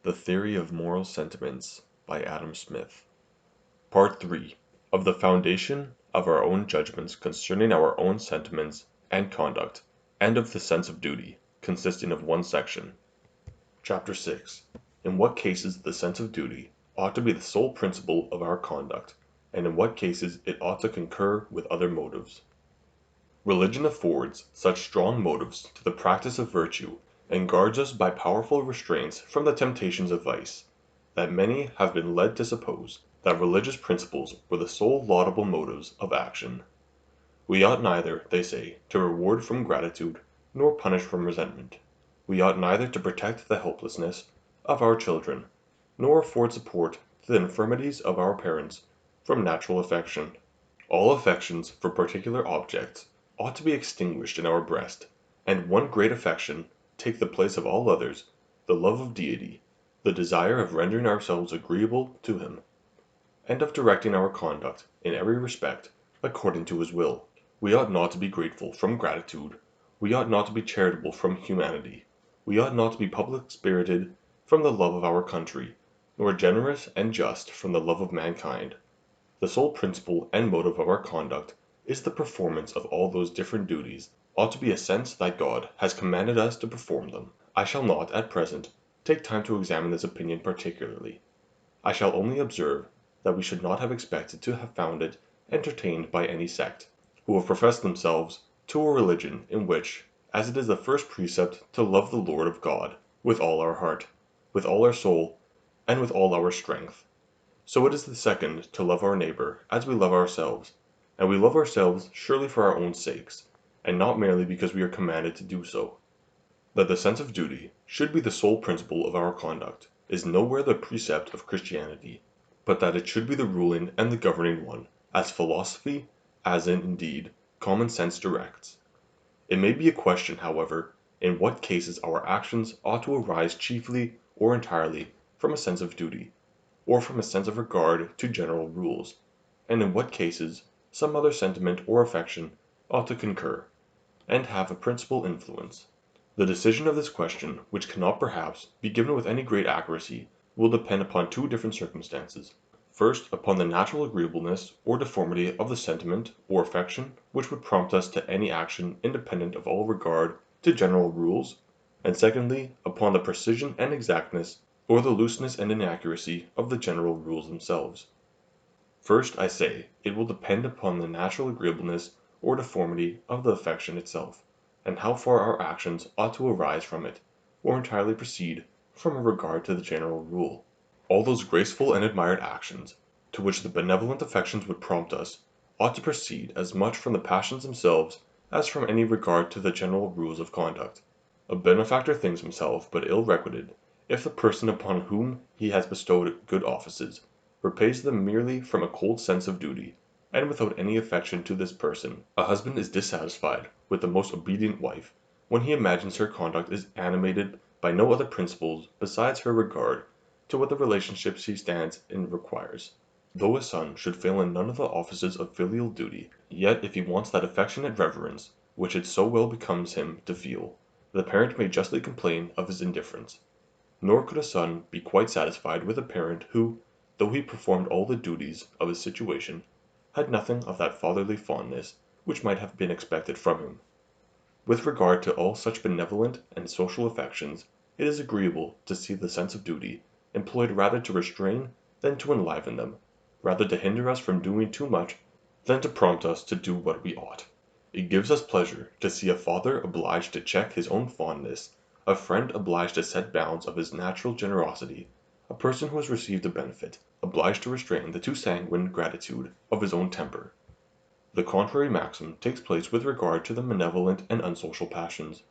The Theory of Moral Sentiments by Adam Smith. Part 3. Of the foundation of our own judgments concerning our own sentiments and conduct, and of the sense of duty, consisting of one section. Chapter 6. In what cases the sense of duty ought to be the sole principle of our conduct, and in what cases it ought to concur with other motives. Religion affords such strong motives to the practice of virtue, and guards us by powerful restraints from the temptations of vice, that many have been led to suppose that religious principles were the sole laudable motives of action. We ought neither, they say, to reward from gratitude, nor punish from resentment. We ought neither to protect the helplessness of our children, nor afford support to the infirmities of our parents from natural affection. All affections for particular objects ought to be extinguished in our breast, and one great affection take the place of all others, the love of Deity, the desire of rendering ourselves agreeable to Him, and of directing our conduct, in every respect, according to His will. We ought not to be grateful from gratitude, we ought not to be charitable from humanity, we ought not to be public-spirited from the love of our country, nor generous and just from the love of mankind. The sole principle and motive of our conduct is the performance of all those different duties ought to be a sense that God has commanded us to perform them. I shall not, at present, take time to examine this opinion particularly. I shall only observe that we should not have expected to have found it entertained by any sect, who have professed themselves to a religion in which, as it is the first precept to love the Lord of God with all our heart, with all our soul, and with all our strength, so it is the second to love our neighbor as we love ourselves, and we love ourselves surely for our own sakes, and not merely because we are commanded to do so. That the sense of duty should be the sole principle of our conduct is nowhere the precept of Christianity, but that it should be the ruling and the governing one, as philosophy, as indeed common sense directs. It may be a question, however, in what cases our actions ought to arise chiefly or entirely from a sense of duty, or from a sense of regard to general rules, and in what cases some other sentiment or affection ought to concur, and have a principal influence. The decision of this question, which cannot perhaps be given with any great accuracy, will depend upon two different circumstances. First, upon the natural agreeableness or deformity of the sentiment or affection which would prompt us to any action independent of all regard to general rules, and secondly, upon the precision and exactness or the looseness and inaccuracy of the general rules themselves. First, I say, it will depend upon the natural agreeableness or deformity of the affection itself, and how far our actions ought to arise from it, or entirely proceed from a regard to the general rule. All those graceful and admired actions, to which the benevolent affections would prompt us, ought to proceed as much from the passions themselves as from any regard to the general rules of conduct. A benefactor thinks himself but ill requited if the person upon whom he has bestowed good offices repays them merely from a cold sense of duty, and without any affection to this person. A husband is dissatisfied with the most obedient wife when he imagines her conduct is animated by no other principles besides her regard to what the relationship she stands in requires. Though a son should fail in none of the offices of filial duty, yet if he wants that affectionate reverence which it so well becomes him to feel, the parent may justly complain of his indifference. Nor could a son be quite satisfied with a parent who, though he performed all the duties of his situation, had nothing of that fatherly fondness which might have been expected from him. With regard to all such benevolent and social affections, it is agreeable to see the sense of duty employed rather to restrain than to enliven them, rather to hinder us from doing too much than to prompt us to do what we ought. It gives us pleasure to see a father obliged to check his own fondness, a friend obliged to set bounds of his natural generosity, a person who has received a benefit obliged to restrain the too sanguine gratitude of his own temper. The contrary maxim takes place with regard to the benevolent and unsocial passions.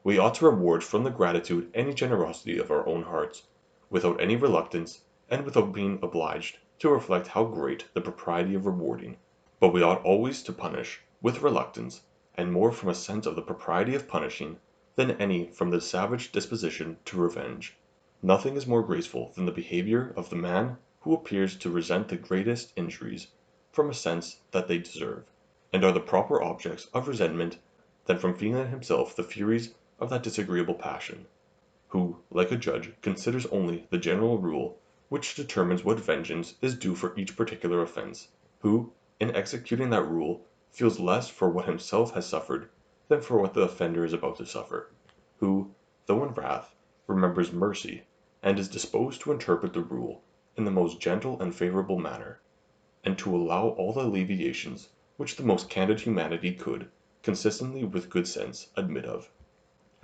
We ought to reward from the gratitude any generosity of our own hearts, without any reluctance, and without being obliged to reflect how great the propriety of rewarding. But we ought always to punish with reluctance, and more from a sense of the propriety of punishing than any from the savage disposition to revenge. Nothing is more graceful than the behavior of the man who appears to resent the greatest injuries from a sense that they deserve, and are the proper objects of resentment, than from feeling himself the furies of that disagreeable passion. who, like a judge, considers only the general rule which determines what vengeance is due for each particular offense, who, in executing that rule, feels less for what himself has suffered than for what the offender is about to suffer, who, though in wrath, remembers mercy, and is disposed to interpret the rule in the most gentle and favorable manner, and to allow all the alleviations which the most candid humanity could, consistently with good sense, admit of.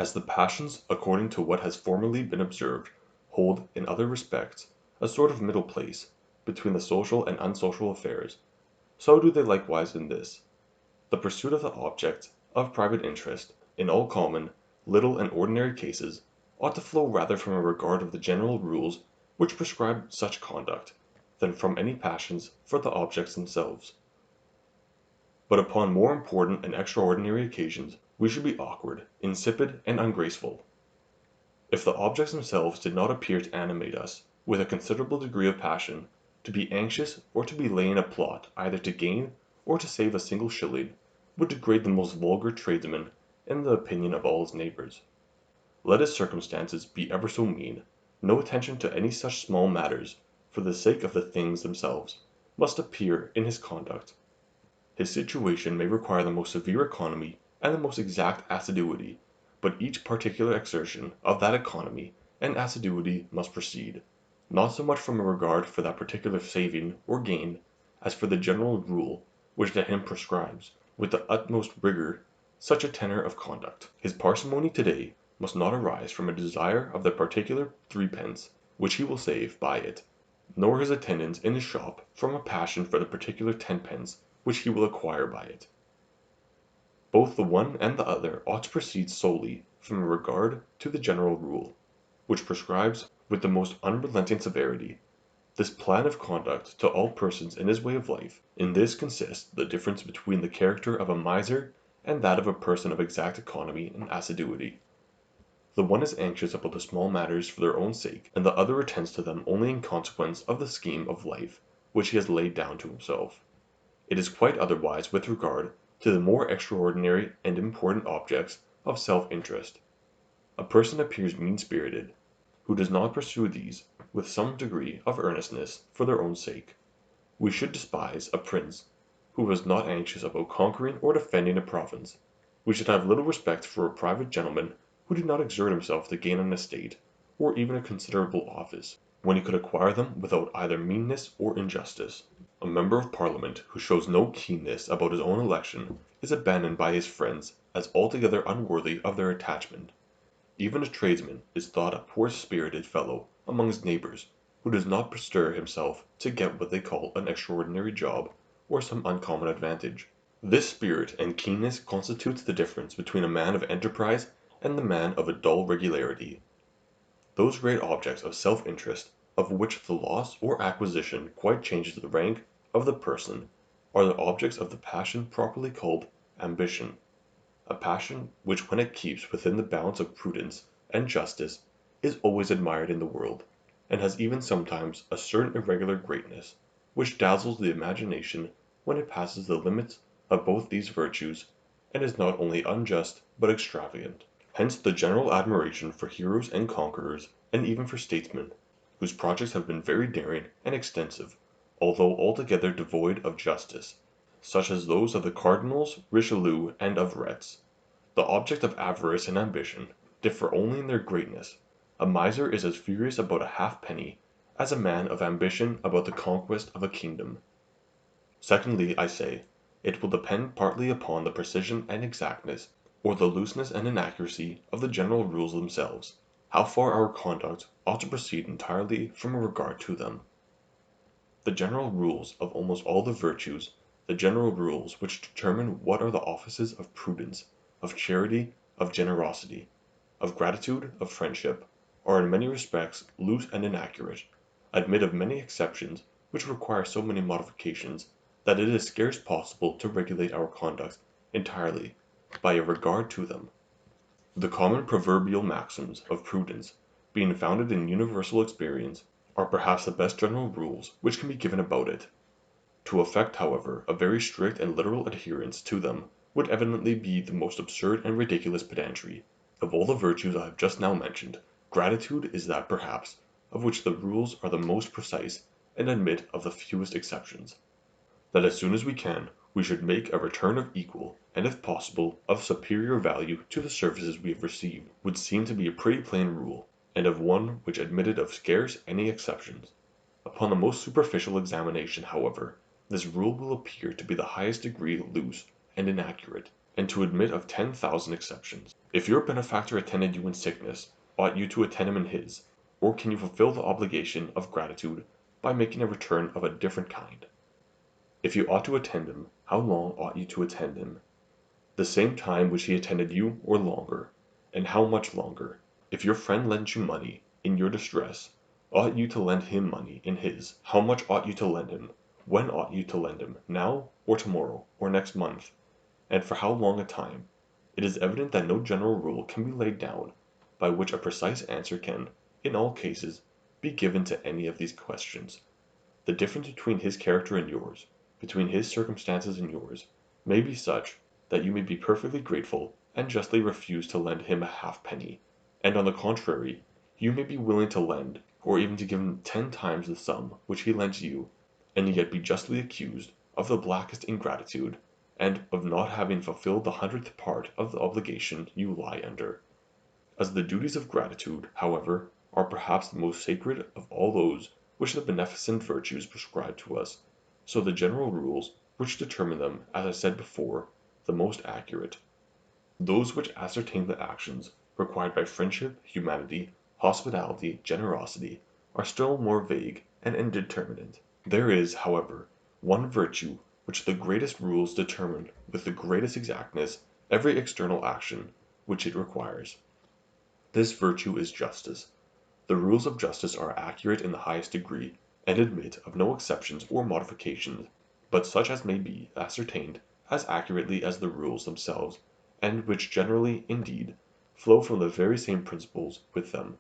As the passions, according to what has formerly been observed, hold, in other respects, a sort of middle place between the social and unsocial affairs, so do they likewise in this. The pursuit of the object of private interest, in all common, little and ordinary cases, ought to flow rather from a regard of the general rules which prescribe such conduct, than from any passions for the objects themselves. But upon more important and extraordinary occasions we should be awkward, insipid, and ungraceful. If the objects themselves did not appear to animate us with a considerable degree of passion, to be anxious or to be laying a plot either to gain or to save a single shilling, would degrade the most vulgar tradesman in the opinion of all his neighbors. Let his circumstances be ever so mean, no attention to any such small matters, for the sake of the things themselves, must appear in his conduct. His situation may require the most severe economy and the most exact assiduity, but each particular exertion of that economy and assiduity must proceed, not so much from a regard for that particular saving or gain, as for the general rule which to him prescribes, with the utmost rigor, such a tenor of conduct. His parsimony today must not arise from a desire of the particular threepence which he will save by it, nor his attendance in his shop from a passion for the particular tenpence which he will acquire by it. Both the one and the other ought to proceed solely from a regard to the general rule, which prescribes, with the most unrelenting severity, this plan of conduct to all persons in his way of life. In this consists the difference between the character of a miser and that of a person of exact economy and assiduity. The one is anxious about the small matters for their own sake, and the other attends to them only in consequence of the scheme of life which he has laid down to himself. It is quite otherwise with regard to the more extraordinary and important objects of self-interest. A person appears mean-spirited who does not pursue these with some degree of earnestness for their own sake. We should despise a prince who was not anxious about conquering or defending a province. We should have little respect for a private gentleman who did not exert himself to gain an estate, or even a considerable office, when he could acquire them without either meanness or injustice. A member of Parliament who shows no keenness about his own election is abandoned by his friends as altogether unworthy of their attachment. Even a tradesman is thought a poor-spirited fellow among his neighbors who does not bestir himself to get what they call an extraordinary job or some uncommon advantage. This spirit and keenness constitutes the difference between a man of enterprise and the man of a dull regularity. Those great objects of self-interest of which the loss or acquisition quite changes the rank of the person are the objects of the passion properly called ambition, a passion which when it keeps within the bounds of prudence and justice is always admired in the world, and has even sometimes a certain irregular greatness, which dazzles the imagination when it passes the limits of both these virtues, and is not only unjust but extravagant. Hence the general admiration for heroes and conquerors, and even for statesmen, whose projects have been very daring and extensive, although altogether devoid of justice, such as those of the Cardinals Richelieu and of Retz. The object of avarice and ambition differ only in their greatness. A miser is as furious about a halfpenny as a man of ambition about the conquest of a kingdom. Secondly, I say, it will depend partly upon the precision and exactness, or the looseness and inaccuracy of the general rules themselves, how far our conduct ought to proceed entirely from a regard to them. The general rules of almost all the virtues, the general rules which determine what are the offices of prudence, of charity, of generosity, of gratitude, of friendship, are in many respects loose and inaccurate, admit of many exceptions which require so many modifications that it is scarce possible to regulate our conduct entirely by a regard to them. The common proverbial maxims of prudence, being founded in universal experience, are perhaps the best general rules which can be given about it. To affect, however, a very strict and literal adherence to them would evidently be the most absurd and ridiculous pedantry. Of all the virtues I have just now mentioned, Gratitude is that perhaps of which the rules are the most precise and admit of the fewest exceptions. That as soon as we can, we should make a return of equal, and if possible, of superior value to the services we have received, would seem to be a pretty plain rule, and of one which admitted of scarce any exceptions. Upon the most superficial examination, however, this rule will appear to be the highest degree loose and inaccurate, and to admit of 10,000 exceptions. If your benefactor attended you in sickness, ought you to attend him in his, or can you fulfill the obligation of gratitude by making a return of a different kind? If you ought to attend him, how long ought you to attend him? The same time which he attended you, or longer, and how much longer? If your friend lends you money in your distress, ought you to lend him money in his? How much ought you to lend him? When ought you to lend him? Now, or tomorrow, or next month? And for how long a time? It is evident that no general rule can be laid down, by which a precise answer can, in all cases, be given to any of these questions. The difference between his character and yours, between his circumstances and yours, may be such, that you may be perfectly grateful, and justly refuse to lend him a halfpenny, and on the contrary, you may be willing to lend, or even to give him 10 times the sum which he lends you, and yet be justly accused of the blackest ingratitude, and of not having fulfilled the 100th part of the obligation you lie under. As the duties of gratitude, however, are perhaps the most sacred of all those which the beneficent virtues prescribe to us, so the general rules which determine them, as I said before, the most accurate. Those which ascertain the actions required by friendship, humanity, hospitality, generosity, are still more vague and indeterminate. There is, however, one virtue which the greatest rules determine with the greatest exactness every external action which it requires. This virtue is justice. The rules of justice are accurate in the highest degree, and admit of no exceptions or modifications, but such as may be ascertained as accurately as the rules themselves, and which generally, indeed, flow from the very same principles with them.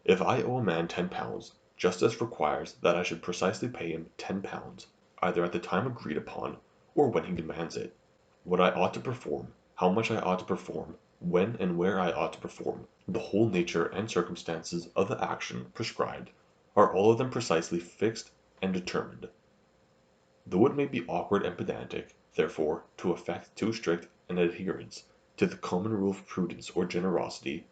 If I owe a man £10, justice requires that I should precisely pay him £10, either at the time agreed upon, or when he demands it. What I ought to perform, how much I ought to perform, when and where I ought to perform, the whole nature and circumstances of the action prescribed, are all of them precisely fixed and determined. Though it may be awkward and pedantic, therefore, to affect too strict an adherence to the common rule of prudence or generosity,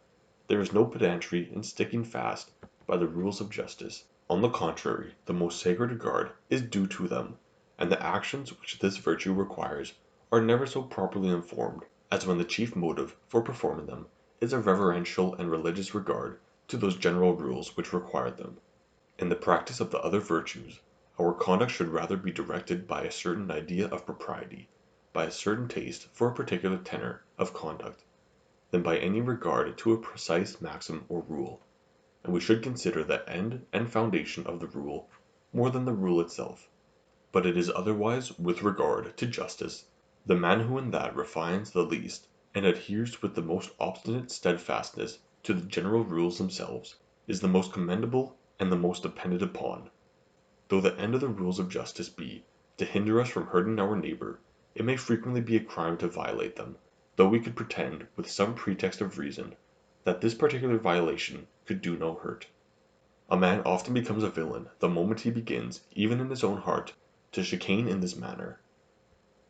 there is no pedantry in sticking fast by the rules of justice. On the contrary, the most sacred regard is due to them, and the actions which this virtue requires are never so properly informed as when the chief motive for performing them is a reverential and religious regard to those general rules which require them. In the practice of the other virtues, our conduct should rather be directed by a certain idea of propriety, by a certain taste for a particular tenor of conduct, than by any regard to a precise maxim or rule, and we should consider the end and foundation of the rule more than the rule itself. But it is otherwise with regard to justice. The man who in that refines the least, and adheres with the most obstinate steadfastness to the general rules themselves, is the most commendable and the most depended upon. Though the end of the rules of justice be to hinder us from hurting our neighbor, it may frequently be a crime to violate them, though we could pretend, with some pretext of reason, that this particular violation could do no hurt. A man often becomes a villain the moment he begins, even in his own heart, to chicane in this manner.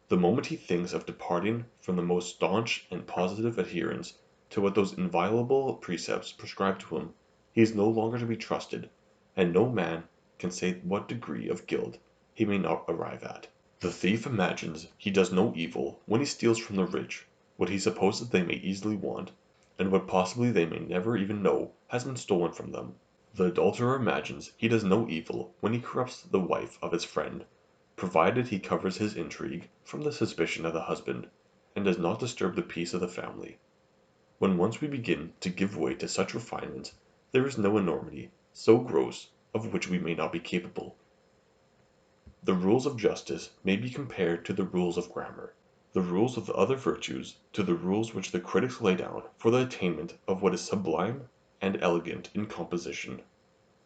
The moment he thinks of departing from the most staunch and positive adherence to what those inviolable precepts prescribe to him, he is no longer to be trusted, and no man can say what degree of guilt he may not arrive at. The thief imagines he does no evil when he steals from the rich what he supposes they may easily want, and what possibly they may never even know has been stolen from them. The adulterer imagines he does no evil when he corrupts the wife of his friend, provided he covers his intrigue from the suspicion of the husband, and does not disturb the peace of the family. When once we begin to give way to such refinements, there is no enormity so gross of which we may not be capable. The rules of justice may be compared to the rules of grammar, the rules of the other virtues to the rules which the critics lay down for the attainment of what is sublime and elegant in composition.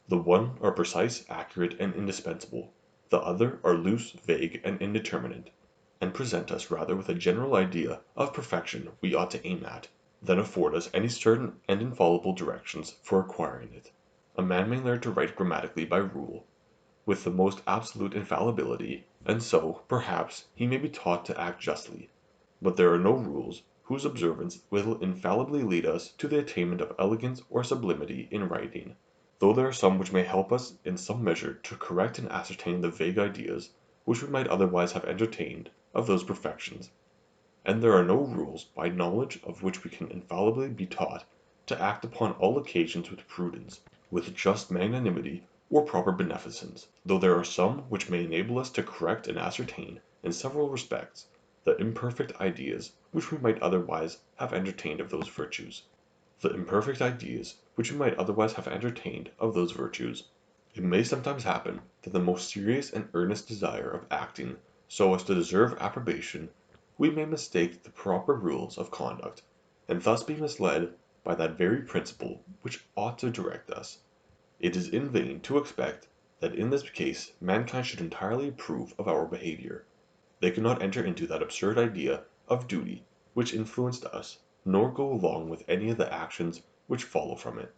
The one are precise, accurate, and indispensable, the other are loose, vague, and indeterminate, and present us rather with a general idea of perfection we ought to aim at, than afford us any certain and infallible directions for acquiring it. A man may learn to write grammatically by rule, with the most absolute infallibility, and so, perhaps, he may be taught to act justly. But there are no rules whose observance will infallibly lead us to the attainment of elegance or sublimity in writing, though there are some which may help us in some measure to correct and ascertain the vague ideas which we might otherwise have entertained of those perfections. And there are no rules by knowledge of which we can infallibly be taught to act upon all occasions with prudence, with just magnanimity, or proper beneficence, though there are some which may enable us to correct and ascertain, in several respects, the imperfect ideas which we might otherwise have entertained of those virtues. The imperfect ideas which we might otherwise have entertained of those virtues. It may sometimes happen that the most serious and earnest desire of acting so as to deserve approbation, we may mistake the proper rules of conduct, and thus be misled by that very principle which ought to direct us. It is in vain to expect that in this case mankind should entirely approve of our behavior. They cannot enter into that absurd idea of duty which influenced us, nor go along with any of the actions which follow from it.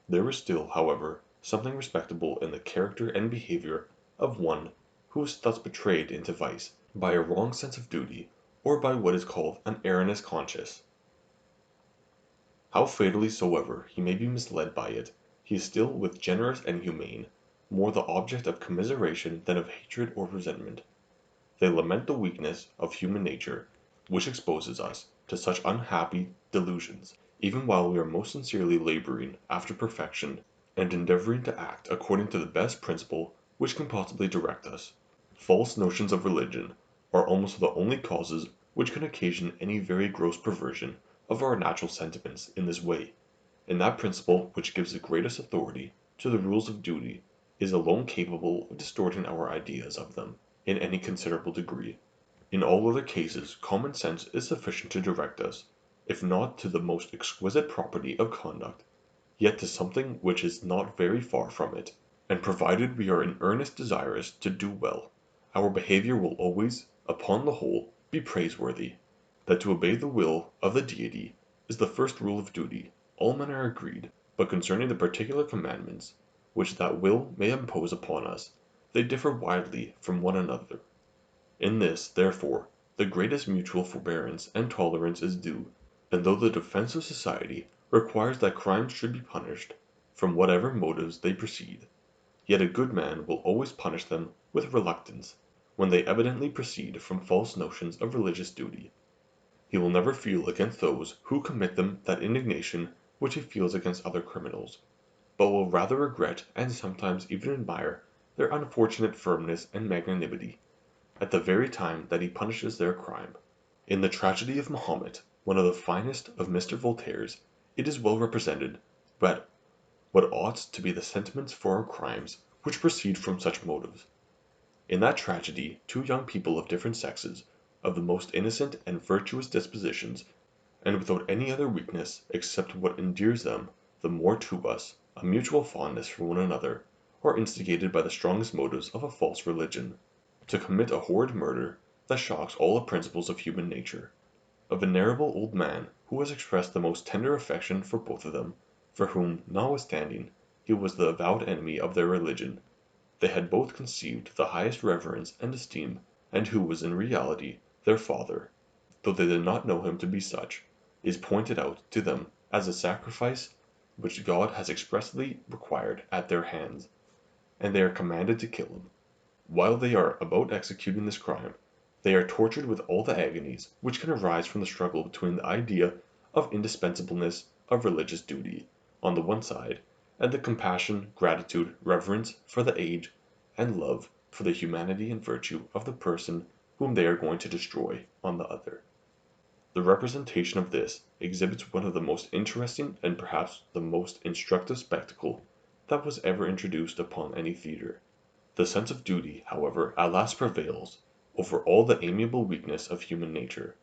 There is still, however, something respectable in the character and behavior of one who is thus betrayed into vice by a wrong sense of duty, or by what is called an erroneous conscience. How fatally soever he may be misled by it, he is still with generous and humane, more the object of commiseration than of hatred or resentment. They lament the weakness of human nature, which exposes us to such unhappy delusions, even while we are most sincerely laboring after perfection, and endeavoring to act according to the best principle which can possibly direct us. False notions of religion are almost the only causes which can occasion any very gross perversion of our natural sentiments in this way, and that principle which gives the greatest authority to the rules of duty is alone capable of distorting our ideas of them in any considerable degree. In all other cases common sense is sufficient to direct us, if not to the most exquisite propriety of conduct, yet to something which is not very far from it, and provided we are in earnest desirous to do well, our behavior will always, upon the whole, be praiseworthy. That to obey the will of the Deity is the first rule of duty, all men are agreed, but concerning the particular commandments which that will may impose upon us, they differ widely from one another. In this, therefore, the greatest mutual forbearance and tolerance is due, and though the defense of society requires that crimes should be punished, from whatever motives they proceed, yet a good man will always punish them with reluctance, when they evidently proceed from false notions of religious duty. He will never feel against those who commit them that indignation which he feels against other criminals, but will rather regret and sometimes even admire their unfortunate firmness and magnanimity, at the very time that he punishes their crime. In the tragedy of Mahomet, one of the finest of Mr. Voltaire's, it is well represented that what ought to be the sentiments for our crimes which proceed from such motives. In that tragedy two young people of different sexes, of the most innocent and virtuous dispositions, and without any other weakness except what endears them the more to us, a mutual fondness for one another, are instigated by the strongest motives of a false religion, to commit a horrid murder that shocks all the principles of human nature. A venerable old man, who has expressed the most tender affection for both of them, for whom, notwithstanding he was the avowed enemy of their religion, they had both conceived the highest reverence and esteem, and who was in reality their father, though they did not know him to be such, is pointed out to them as a sacrifice which God has expressly required at their hands, and they are commanded to kill him. While they are about executing this crime, they are tortured with all the agonies which can arise from the struggle between the idea of indispensableness of religious duty, on the one side, and the compassion, gratitude, reverence for the age, and love for the humanity and virtue of the person whom they are going to destroy, on the other. The representation of this exhibits one of the most interesting and perhaps the most instructive spectacle that was ever introduced upon any theatre. The sense of duty, however, at last prevails over all the amiable weakness of human nature.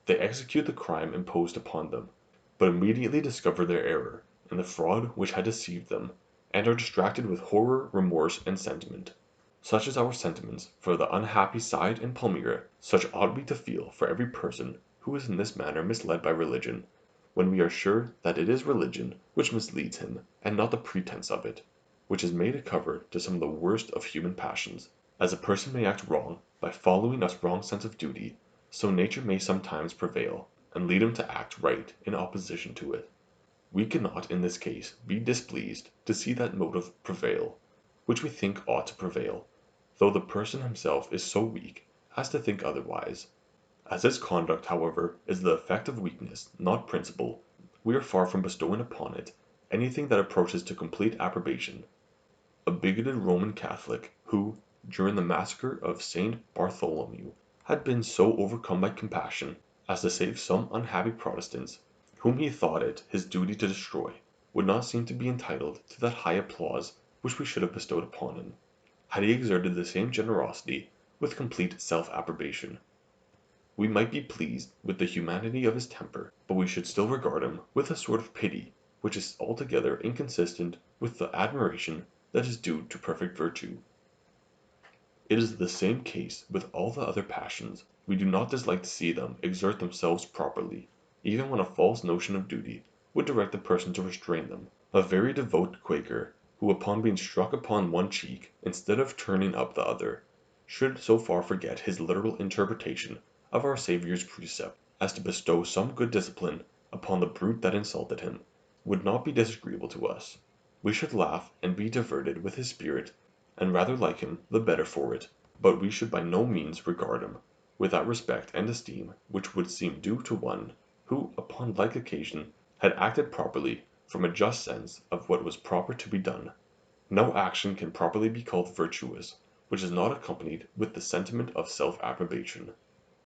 They execute the crime imposed upon them, but immediately discover their error, and the fraud which had deceived them, and are distracted with horror, remorse, and sentiment. Such is our sentiments for the unhappy Cid and Palmyra, such ought we to feel for every person who is in this manner misled by religion, when we are sure that it is religion which misleads him, and not the pretense of it, which has made a cover to some of the worst of human passions. As a person may act wrong by following a wrong sense of duty, so nature may sometimes prevail, and lead him to act right in opposition to it. We cannot in this case be displeased to see that motive prevail, which we think ought to prevail, though the person himself is so weak as to think otherwise. As his conduct, however, is the effect of weakness, not principle, we are far from bestowing upon it anything that approaches to complete approbation. A bigoted Roman Catholic, who, during the massacre of St. Bartholomew, had been so overcome by compassion as to save some unhappy Protestants, whom he thought it his duty to destroy, would not seem to be entitled to that high applause which we should have bestowed upon him, had he exerted the same generosity with complete self-approbation. We might be pleased with the humanity of his temper, but we should still regard him with a sort of pity which is altogether inconsistent with the admiration that is due to perfect virtue. It is the same case with all the other passions. We do not dislike to see them exert themselves properly, even when a false notion of duty would direct the person to restrain them. A very devout Quaker, who upon being struck upon one cheek, instead of turning up the other, should so far forget his literal interpretation of our Saviour's precept as to bestow some good discipline upon the brute that insulted him, would not be disagreeable to us. We should laugh and be diverted with his spirit, and rather like him the better for it, but we should by no means regard him with that respect and esteem which would seem due to one who upon like occasion had acted properly from a just sense of what was proper to be done. No action can properly be called virtuous which is not accompanied with the sentiment of self-approbation.